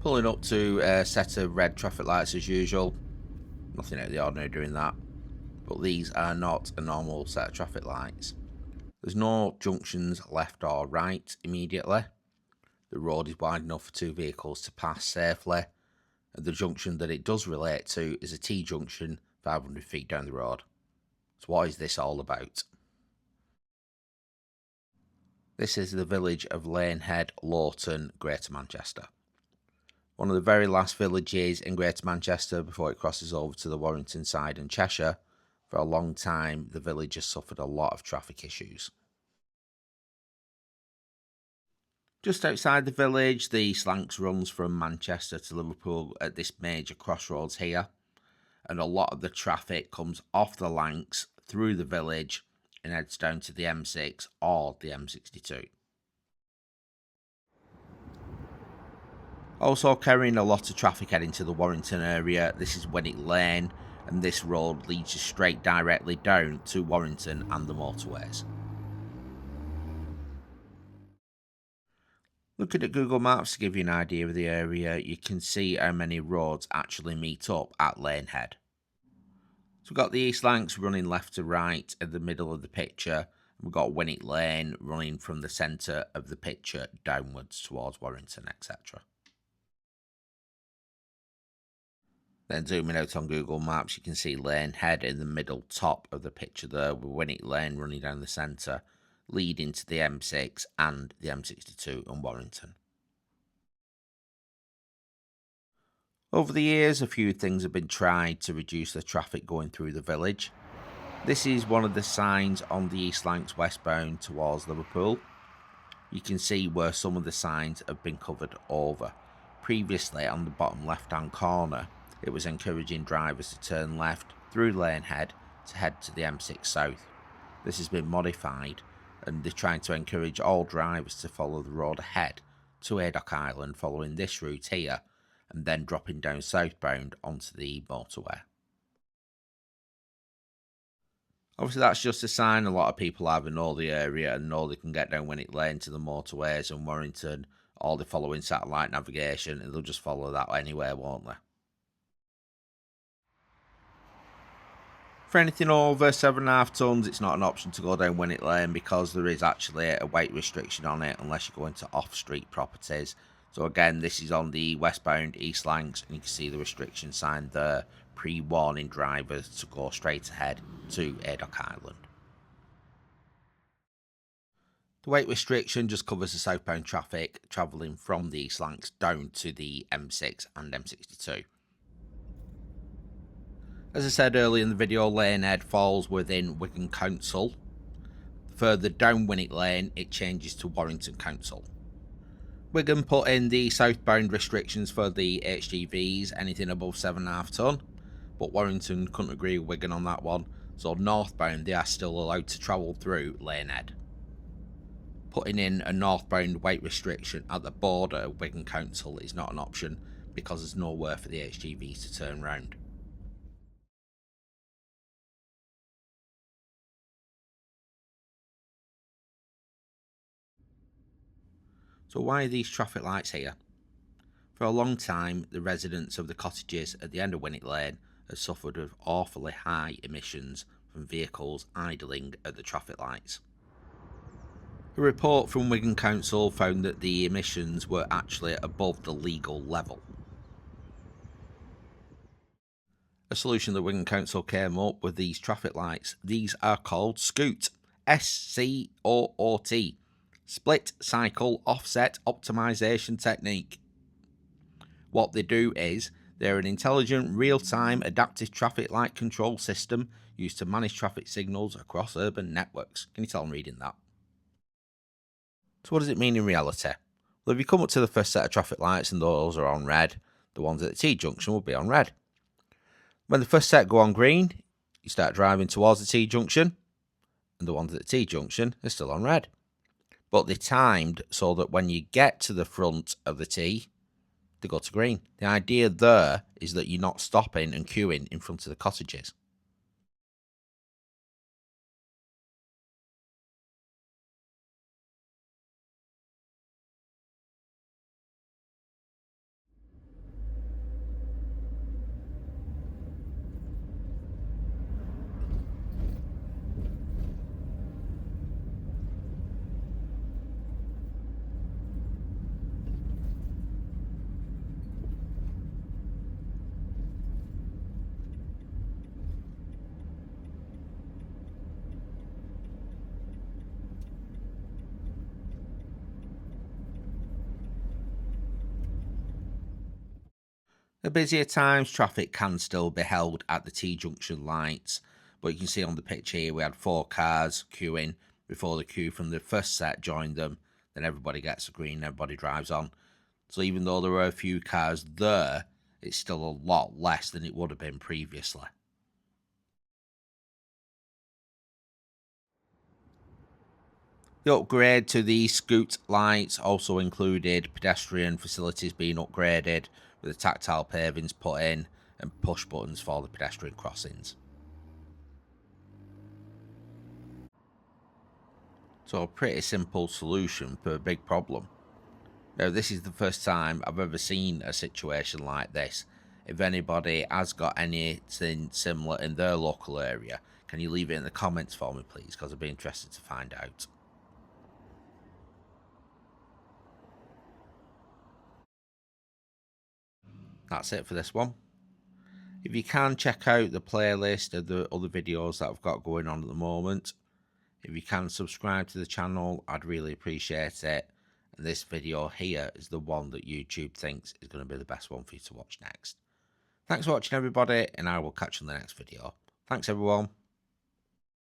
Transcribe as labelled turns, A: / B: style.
A: Pulling up to a set of red traffic lights as usual. Nothing out of the ordinary doing that. But these are not a normal set of traffic lights. There's no junctions left or right immediately. The road is wide enough for two vehicles to pass safely. And the junction that it does relate to is a T-junction 500 feet down the road. So what is this all about? This is the village of Lanehead, Lowton, Greater Manchester. One of the very last villages in Greater Manchester before it crosses over to the Warrington side and Cheshire. For a long time, the village has suffered a lot of traffic issues. Just outside the village, the East Lancs runs from Manchester to Liverpool at this major crossroads here. And a lot of the traffic comes off the Lancs through the village and heads down to the M6 or the M62. Also carrying a lot of traffic heading to the Warrington area, this is Winwick Lane, and this road leads you straight directly down to Warrington and the motorways. Looking at Google Maps to give you an idea of the area, you can see how many roads actually meet up at Lanehead. So we've got the East Lancs running left to right in the middle of the picture. We've got Winwick Lane running from the centre of the picture downwards towards Warrington, etc. Then zooming out on Google Maps, you can see Lanehead in the middle top of the picture there, with Winwick Lane running down the centre, leading to the M6 and the M62 and Warrington. Over the years, a few things have been tried to reduce the traffic going through the village. This is one of the signs on the East Lancs westbound towards Liverpool. You can see where some of the signs have been covered over. Previously, on the bottom left-hand corner, it was encouraging drivers to turn left through Lanehead to head to the M6 South. This has been modified, and they're trying to encourage all drivers to follow the road ahead to Haydock Island following this route here, and then dropping down southbound onto the motorway. Obviously that's just a sign a lot of people have and know the area and know they can get down Winwick Lane to the motorways and Warrington, or they're following satellite navigation and they'll just follow that anyway, won't they? For anything over 7.5 tonnes, it's not an option to go down Winwick Lane because there is actually a weight restriction on it unless you go into off-street properties. So again, this is on the westbound East Lancs, and you can see the restriction sign there, pre-warning drivers to go straight ahead to Haydock Island. The weight restriction just covers the southbound traffic travelling from the East Lancs down to the M6 and M62. As I said earlier in the video, Lanehead falls within Wigan Council. Further down Winwick Lane, it changes to Warrington Council. Wigan put in the southbound restrictions for the HGVs, anything above 7.5 tonne, but Warrington couldn't agree with Wigan on that one, so northbound they are still allowed to travel through Lanehead. Putting in a northbound weight restriction at the border of Wigan Council is not an option because there's nowhere for the HGVs to turn round. So why are these traffic lights here? For a long time, the residents of the cottages at the end of Winwick Lane have suffered with awfully high emissions from vehicles idling at the traffic lights. A report from Wigan Council found that the emissions were actually above the legal level. A solution that Wigan Council came up with these traffic lights. These are called SCOOT, S-C-O-O-T, Split Cycle Offset Optimization Technique. What they do is, they're an intelligent, real-time, adaptive traffic light control system used to manage traffic signals across urban networks. Can you tell I'm reading that? So what does it mean in reality? Well, if you come up to the first set of traffic lights and those are on red, the ones at the T-junction will be on red. When the first set go on green, you start driving towards the T-junction, and the ones at the T-junction are still on red. But they're timed so that when you get to the front of the T, they go to green. The idea there is that you're not stopping and queuing in front of the cottages. At busier times, traffic can still be held at the T-junction lights, but you can see on the picture here we had 4 cars queuing before the queue from the first set joined them. Then everybody gets the green, everybody drives on. So even though there were a few cars there, it's still a lot less than it would have been previously. The upgrade to the scoot lights also included pedestrian facilities being upgraded, with the tactile pavings put in and push buttons for the pedestrian crossings. So a pretty simple solution for a big problem. Now, this is the first time I've ever seen a situation like this. If anybody has got anything similar in their local area, can you leave it in the comments for me, please? Because I'd be interested to find out. That's it for this one. If you can, check out the playlist of the other videos that I've got going on at the moment. If you can subscribe to the channel, I'd really appreciate it. And this video here is the one that YouTube thinks is going to be the best one for you to watch next. Thanks for watching, everybody, and I will catch you in the next video. Thanks, everyone.